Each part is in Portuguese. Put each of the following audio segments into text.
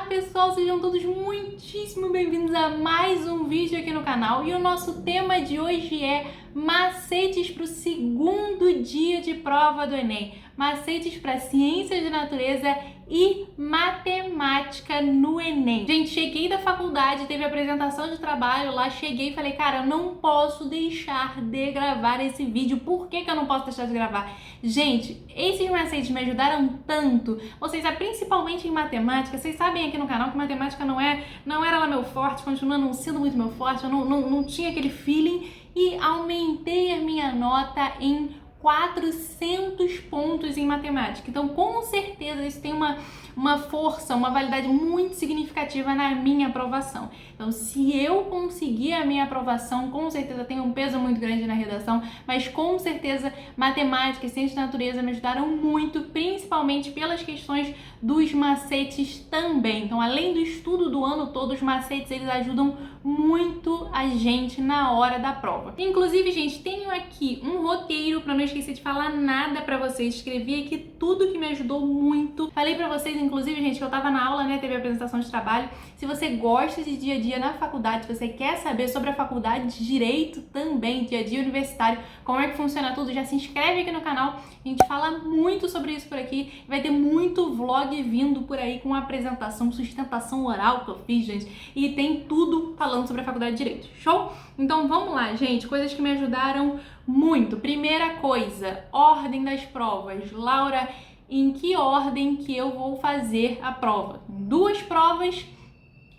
pessoal, sejam todos muitíssimo bem-vindos a mais um vídeo aqui no canal. E o nosso tema de hoje é macetes para o segundo dia de prova do Enem. Macetes para ciências da natureza e matemática no Enem. Gente, cheguei da faculdade, teve apresentação de trabalho lá, cheguei e falei, cara, eu não posso deixar de gravar esse vídeo. Por que eu não posso deixar de gravar? Gente, esses macetes me ajudaram tanto. Vocês, principalmente em matemática, vocês sabem aqui no canal que matemática não era lá meu forte, continua não sendo muito meu forte, eu não tinha aquele feeling e aumentei a minha nota em 400 pontos em matemática. Então, com certeza, isso tem uma força, uma validade muito significativa na minha aprovação. Então, se eu conseguir a minha aprovação, com certeza tem um peso muito grande na redação, mas com certeza matemática e ciência da natureza me ajudaram muito, principalmente pelas questões dos macetes também. Então, além do estudo do ano todo, os macetes, eles ajudam muito a gente na hora da prova. Inclusive, gente, tenho aqui um roteiro para não esquecer de falar nada para vocês. Escrevi aqui tudo que me ajudou muito. Falei para vocês, inclusive, gente, que eu tava na aula, né, teve a apresentação de trabalho. Se você gosta de dia a dia na faculdade, se você quer saber sobre a faculdade de Direito também, dia a dia universitário, como é que funciona tudo, já se inscreve aqui no canal. A gente fala muito sobre isso por aqui. Vai ter muito vlog vindo por aí com apresentação, sustentação oral que eu fiz, gente. E tem tudo falando sobre a faculdade de Direito. Show? Então vamos lá, gente. Coisas que me ajudaram muito. Primeira coisa, ordem das provas. Laura, em que ordem que eu vou fazer a prova? Duas provas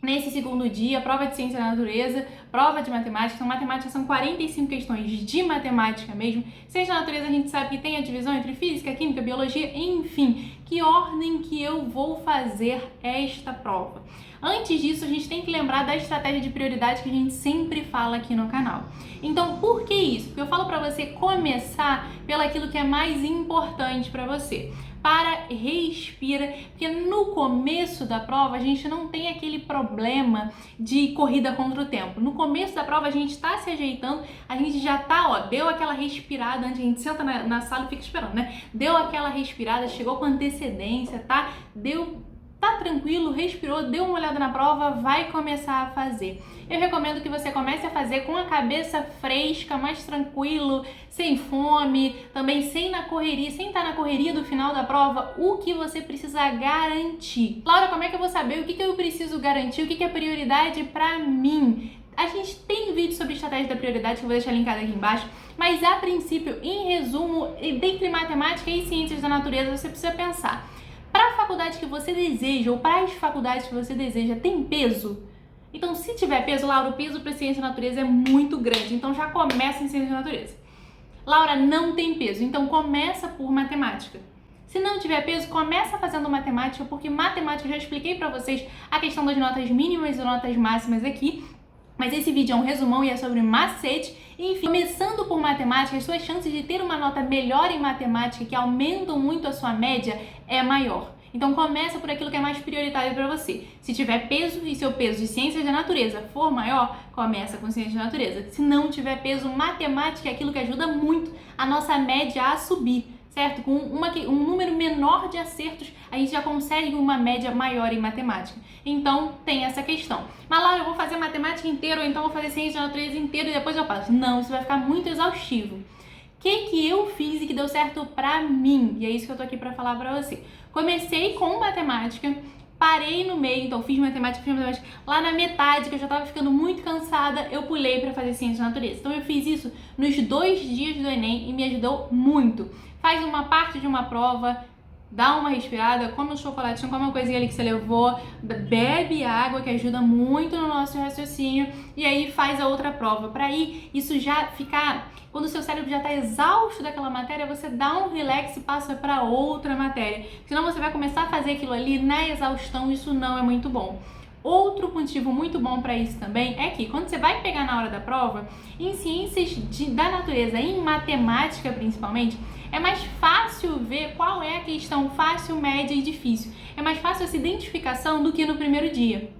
nesse segundo dia, prova de ciência da natureza, prova de matemática. Então, matemática são 45 questões de matemática mesmo. Ciência da natureza a gente sabe que tem a divisão entre física, química, biologia, enfim. Que ordem que eu vou fazer esta prova? Antes disso, a gente tem que lembrar da estratégia de prioridade que a gente sempre fala aqui no canal. Então, por que isso? Porque eu falo para você começar pelaquilo que é mais importante para você. Respira, porque no começo da prova a gente não tem aquele problema de corrida contra o tempo. No começo da prova a gente tá se ajeitando, a gente já tá, ó, deu aquela respirada antes, a gente senta na sala e fica esperando, né? Deu aquela respirada, chegou com antecedência, tá? Tá tranquilo, respirou, deu uma olhada na prova, vai começar a fazer. Eu recomendo que você comece a fazer com a cabeça fresca, mais tranquilo, sem fome, também sem estar na correria do final da prova, o que você precisa garantir. Laura, como é que eu vou saber o que eu preciso garantir, o que é prioridade pra mim? A gente tem vídeo sobre estratégia da prioridade que eu vou deixar linkado aqui embaixo, mas a princípio, em resumo, dentre matemática e ciências da natureza, você precisa pensar. Para a faculdade que você deseja ou para as faculdades que você deseja, tem peso? Então, se tiver peso, Laura, o peso para ciência da natureza é muito grande. Então, já começa em ciência da natureza. Laura, não tem peso. Então, começa por matemática. Se não tiver peso, começa fazendo matemática, porque matemática, eu já expliquei para vocês a questão das notas mínimas e notas máximas aqui. Mas esse vídeo é um resumão e é sobre macete. Enfim, começando por matemática, as suas chances de ter uma nota melhor em matemática, que aumentam muito a sua média, é maior. Então começa por aquilo que é mais prioritário para você. Se tiver peso e seu peso de ciências da natureza for maior, começa com ciências da natureza. Se não tiver peso, matemática é aquilo que ajuda muito a nossa média a subir, certo? Com um número menor de acertos, a gente já consegue uma média maior em matemática. Então, tem essa questão. Mas, Laura, eu vou fazer matemática inteira, ou então vou fazer ciência da natureza inteira e depois eu passo. Não, isso vai ficar muito exaustivo. O que eu fiz e que deu certo pra mim? E é isso que eu tô aqui pra falar pra você. Comecei com matemática, parei no meio, então fiz matemática. Lá na metade, que eu já tava ficando muito cansada, eu pulei pra fazer ciência da natureza. Então, eu fiz isso nos 2 dias do Enem e me ajudou muito. Faz uma parte de uma prova, dá uma respirada, come um chocolatinho, come uma coisinha ali que você levou, bebe água, que ajuda muito no nosso raciocínio, e aí faz a outra prova. Para aí, isso já ficar... Quando o seu cérebro já está exausto daquela matéria, você dá um relax e passa para outra matéria. Senão você vai começar a fazer aquilo ali na exaustão, isso não é muito bom. Outro motivo muito bom para isso também é que quando você vai pegar na hora da prova, em ciências da natureza, em matemática principalmente, é mais fácil ver qual é a questão fácil, média e difícil. É mais fácil essa identificação do que no primeiro dia.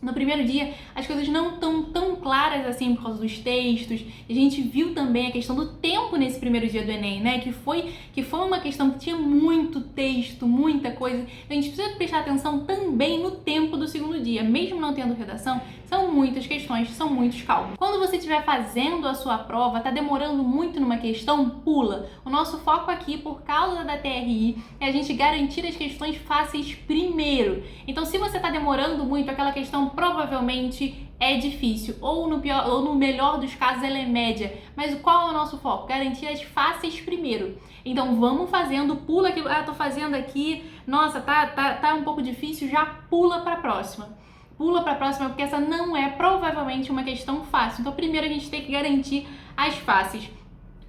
No primeiro dia, as coisas não estão tão claras assim por causa dos textos. A gente viu também a questão do tempo nesse primeiro dia do Enem, né? Que foi uma questão que tinha muito texto, muita coisa. Então a gente precisa prestar atenção também no tempo do segundo dia. Mesmo não tendo redação, são muitas questões, são muitos cálculos. Quando você estiver fazendo a sua prova, tá demorando muito numa questão, pula. O nosso foco aqui, por causa da TRI, é a gente garantir as questões fáceis primeiro. Então, se você tá demorando muito, aquela questão provavelmente é difícil, ou no melhor dos casos ela é média. Mas qual é o nosso foco? Garantir as fáceis primeiro. Então vamos fazendo, pula aquilo, tô fazendo aqui, nossa, tá um pouco difícil, já pula para a próxima. Pula para a próxima, porque essa não é provavelmente uma questão fácil. Então primeiro a gente tem que garantir as fáceis.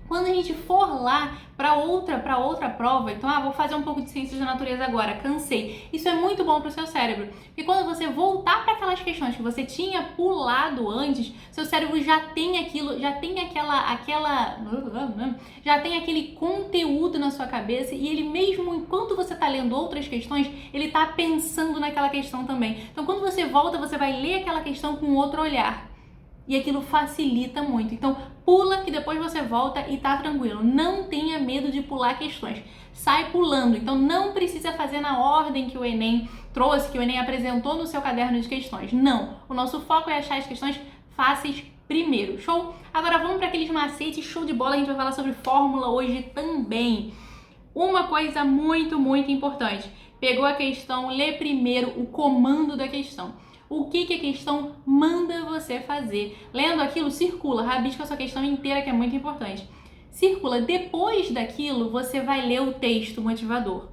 Quando a gente for lá para outra prova, então, vou fazer um pouco de ciências da natureza agora, cansei. Isso é muito bom para o seu cérebro, porque quando você voltar para aquelas questões que você tinha pulado antes, seu cérebro já tem aquilo, já tem aquele conteúdo na sua cabeça e ele mesmo, enquanto você está lendo outras questões, ele está pensando naquela questão também. Então, quando você volta, você vai ler aquela questão com outro olhar. E aquilo facilita muito. Então, pula que depois você volta e tá tranquilo. Não tenha medo de pular questões. Sai pulando. Então, não precisa fazer na ordem que o Enem trouxe, que o Enem apresentou no seu caderno de questões. Não. O nosso foco é achar as questões fáceis primeiro. Show? Agora, vamos para aqueles macetes. Show de bola. A gente vai falar sobre fórmula hoje também. Uma coisa muito, muito importante. Pegou a questão, lê primeiro o comando da questão. O que a questão manda você fazer. Lendo aquilo, circula, rabisca a sua questão inteira, que é muito importante. Circula. Depois daquilo, você vai ler o texto motivador.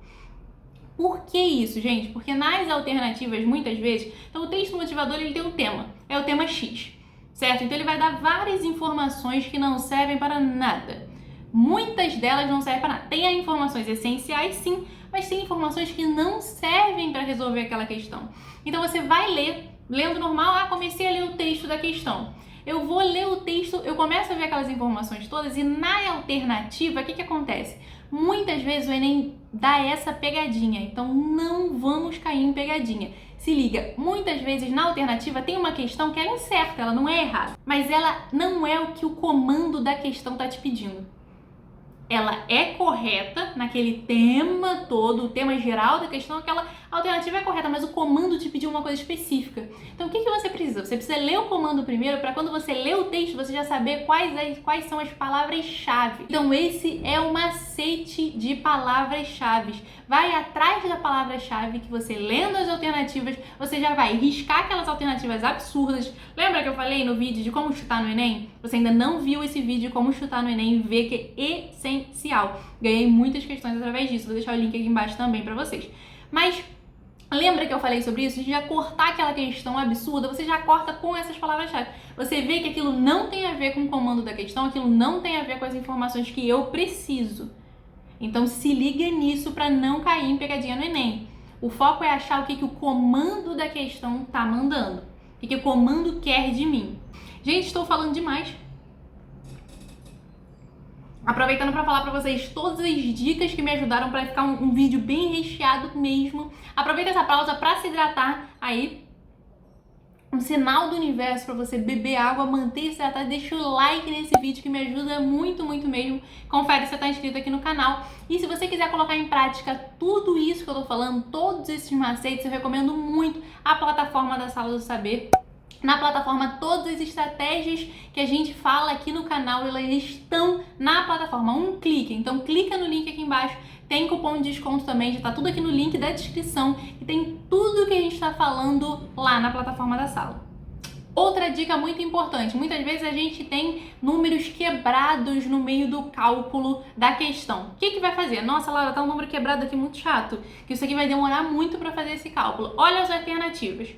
Por que isso, gente? Porque nas alternativas, muitas vezes, então o texto motivador ele tem um tema, é o tema X, certo? Então ele vai dar várias informações que não servem para nada. Muitas delas não servem para nada. Tem informações essenciais, sim, mas tem informações que não servem para resolver aquela questão. Então você vai ler, lendo normal, comecei a ler o texto da questão. Eu vou ler o texto, eu começo a ver aquelas informações todas e na alternativa, o que acontece? Muitas vezes o Enem dá essa pegadinha, então não vamos cair em pegadinha. Se liga, muitas vezes na alternativa tem uma questão que ela é certa, ela não é errada, mas ela não é o que o comando da questão está te pedindo. Ela é correta naquele tema todo, o tema geral da questão, aquela alternativa é correta, mas o comando te pediu uma coisa específica. Então o que você precisa? Você precisa ler o comando primeiro para quando você lê o texto você já saber quais são as palavras-chave. Então esse é o macete de palavras-chave. Vai atrás da palavra-chave que você lendo as alternativas, você já vai riscar aquelas alternativas absurdas. Lembra que eu falei no vídeo de como chutar no Enem? Você ainda não viu esse vídeo de como chutar no Enem, vê que é essencial. Ganhei muitas questões através disso, vou deixar o link aqui embaixo também para vocês. Mas lembra que eu falei sobre isso? De já cortar aquela questão absurda, você já corta com essas palavras-chave. Você vê que aquilo não tem a ver com o comando da questão, aquilo não tem a ver com as informações que eu preciso. Então se liga nisso para não cair em pegadinha no Enem. O foco é achar o que o comando da questão tá mandando. O que o comando quer de mim. Gente, estou falando demais. Aproveitando para falar para vocês todas as dicas que me ajudaram para ficar um vídeo bem recheado mesmo. Aproveita essa pausa para se hidratar aí. Um sinal do universo para você beber água, manter-se hidratado. Deixa o like nesse vídeo que me ajuda muito, muito mesmo. Confere se você está inscrito aqui no canal. E se você quiser colocar em prática tudo isso que eu tô falando, todos esses macetes, eu recomendo muito a plataforma da Sala do Saber. Na plataforma, todas as estratégias que a gente fala aqui no canal, elas estão na plataforma, um clique. Então clica no link aqui embaixo, tem cupom de desconto também, já tá tudo aqui no link da descrição e tem tudo que a gente está falando lá na plataforma da sala. Outra dica muito importante, muitas vezes a gente tem números quebrados no meio do cálculo da questão. O que vai fazer? Nossa, Laura, tá um número quebrado aqui muito chato, que isso aqui vai demorar muito para fazer esse cálculo. Olha as alternativas.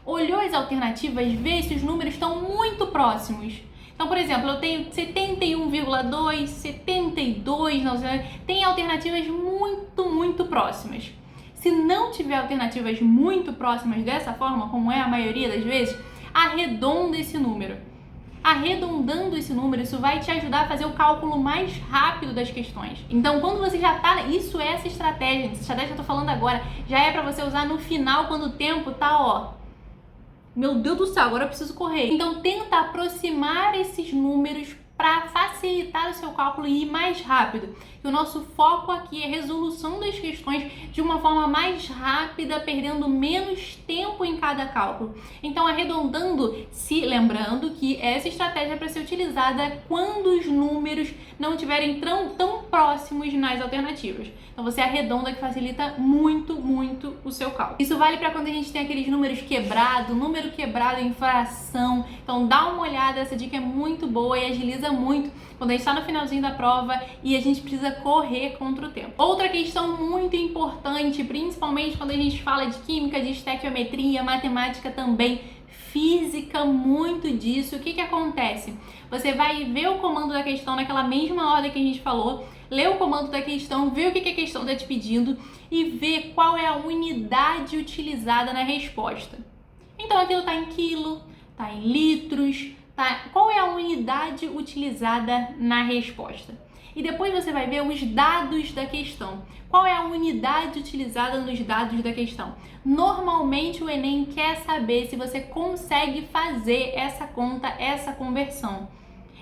Olhou as alternativas, vê se os números estão muito próximos. Então, por exemplo, eu tenho 71,2, 72, não sei, tem alternativas muito, muito próximas. Se não tiver alternativas muito próximas dessa forma, como é a maioria das vezes, arredonda esse número. Arredondando esse número, isso vai te ajudar a fazer o cálculo mais rápido das questões. Então, quando você já tá... Isso é essa estratégia que eu tô falando agora. Já é para você usar no final, quando o tempo tá, meu Deus do céu, agora eu preciso correr. Então tenta aproximar esses números para facilitar o seu cálculo e ir mais rápido. E o nosso foco aqui é resolução das questões de uma forma mais rápida, perdendo menos tempo em cada cálculo. Então, arredondando, lembrando que essa estratégia é para ser utilizada quando os números não estiverem tão próximos nas alternativas. Então, você arredonda, que facilita muito o seu cálculo. Isso vale para quando a gente tem aqueles números quebrados, número quebrado em fração. Então, dá uma olhada, essa dica é muito boa e agiliza muito quando a gente está no finalzinho da prova e a gente precisa correr contra o tempo. Outra questão muito importante, principalmente quando a gente fala de química, de estequiometria, matemática também, física, muito disso. O que acontece? Você vai ver o comando da questão naquela mesma ordem que a gente falou, lê o comando da questão, vê o que a questão está te pedindo e vê qual é a unidade utilizada na resposta. Então aquilo está em quilo, está em litros, tá? Qual é a unidade utilizada na resposta? E depois você vai ver os dados da questão. Qual é a unidade utilizada nos dados da questão? Normalmente o Enem quer saber se você consegue fazer essa conta, essa conversão.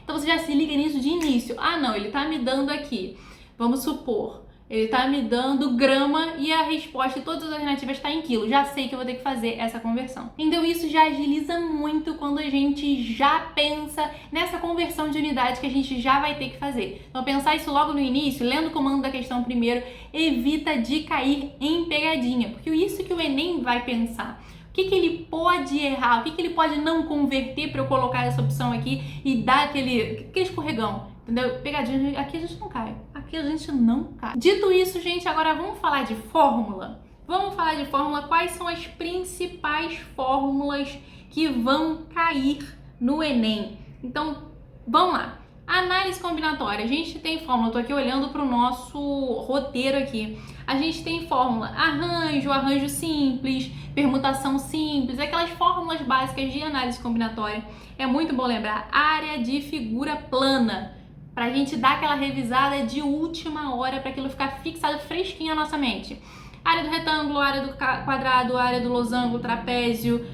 Então você já se liga nisso de início. Ah, não, ele tá me dando aqui, vamos supor, ele tá me dando grama e a resposta de todas as alternativas está em quilo. Já sei que eu vou ter que fazer essa conversão. Então isso já agiliza muito quando a gente já pensa nessa conversão de unidade que a gente já vai ter que fazer. Então pensar isso logo no início, lendo o comando da questão primeiro, evita de cair em pegadinha. Porque isso que o Enem vai pensar. O que ele pode errar? O que ele pode não converter para eu colocar essa opção aqui e dar aquele escorregão? Entendeu? Pegadinha, aqui a gente não cai. Aqui a gente não cai. Dito isso, gente, agora vamos falar de fórmula? Vamos falar de fórmula. Quais são as principais fórmulas que vão cair no Enem? Então, vamos lá. Análise combinatória. A gente tem fórmula. Estou aqui olhando para o nosso roteiro aqui. A gente tem fórmula arranjo simples, permutação simples, aquelas fórmulas básicas de análise combinatória. É muito bom lembrar. Área de figura plana, para a gente dar aquela revisada de última hora, para aquilo ficar fixado fresquinho na nossa mente. Área do retângulo, área do quadrado, área do losango, trapézio.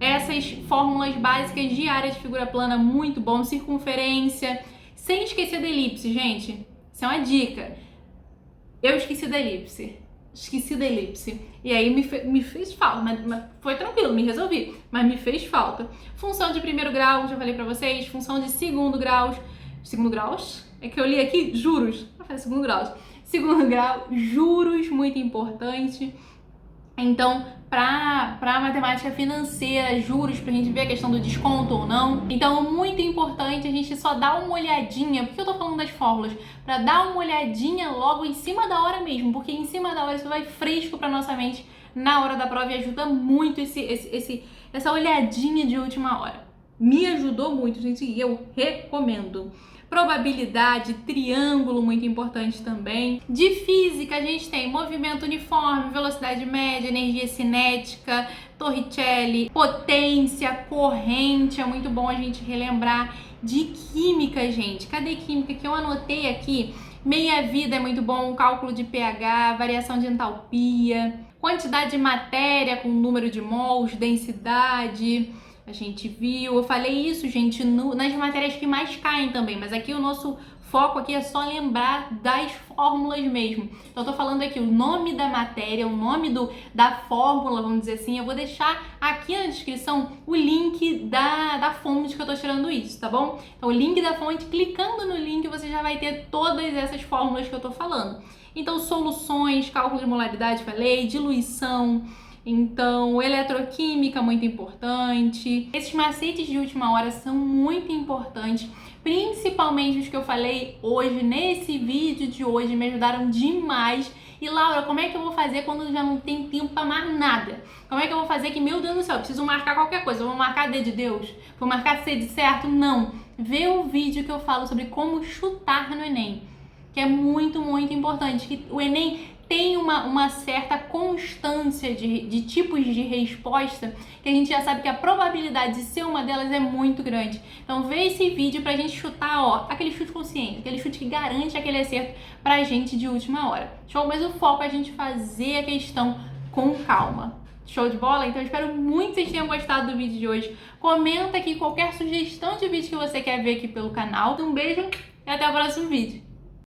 Essas fórmulas básicas de área de figura plana, muito bom. Circunferência. Sem esquecer da elipse, gente. Isso é uma dica. Eu esqueci da elipse. E aí me fez falta, mas foi tranquilo, me resolvi. Mas me fez falta. Função de primeiro grau, já falei pra vocês. Função de segundo grau. Segundo graus? É que eu li aqui juros. Eu falei segundo grau. Segundo grau, juros, muito importante. Então, para matemática financeira, juros, pra gente ver a questão do desconto ou não. Então, muito importante a gente só dar uma olhadinha. Por que eu tô falando das fórmulas? Para dar uma olhadinha logo em cima da hora mesmo, porque em cima da hora isso vai fresco pra nossa mente na hora da prova e ajuda muito essa olhadinha de última hora. Me ajudou muito, gente, e eu recomendo. Probabilidade, triângulo, muito importante também. De física, a gente tem movimento uniforme, velocidade média, energia cinética, Torricelli, potência, corrente, é muito bom a gente relembrar. De química, gente, cadê química que eu anotei aqui? Meia-vida é muito bom, cálculo de pH, variação de entalpia, quantidade de matéria com número de mols, densidade. A gente viu, eu falei isso, gente, nas matérias que mais caem também, mas aqui o nosso foco aqui é só lembrar das fórmulas mesmo. Então eu tô falando aqui o nome da matéria, o nome da fórmula, vamos dizer assim. Eu vou deixar aqui na descrição o link da fonte que eu tô tirando isso, tá bom? Então o link da fonte, clicando no link, você já vai ter todas essas fórmulas que eu tô falando. Então soluções, cálculo de molaridade, falei, diluição. Então, eletroquímica, muito importante. Esses macetes de última hora são muito importantes, principalmente os que eu falei hoje, nesse vídeo de hoje, me ajudaram demais. E Laura, como é que eu vou fazer quando já não tem tempo para mais nada? Como é que eu vou fazer que, meu Deus do céu, eu preciso marcar qualquer coisa? Eu vou marcar D de Deus? Vou marcar C de certo? Não. Vê o vídeo que eu falo sobre como chutar no Enem, que é muito importante. Que o Enem tem uma certa constância de tipos de resposta que a gente já sabe que a probabilidade de ser uma delas é muito grande. Então vê esse vídeo pra gente chutar, ó, aquele chute consciente, aquele chute que garante aquele acerto pra gente de última hora. Show? Mas o foco é a gente fazer a questão com calma. Show de bola? Então eu espero muito que vocês tenham gostado do vídeo de hoje. Comenta aqui qualquer sugestão de vídeo que você quer ver aqui pelo canal. Um beijo e até o próximo vídeo.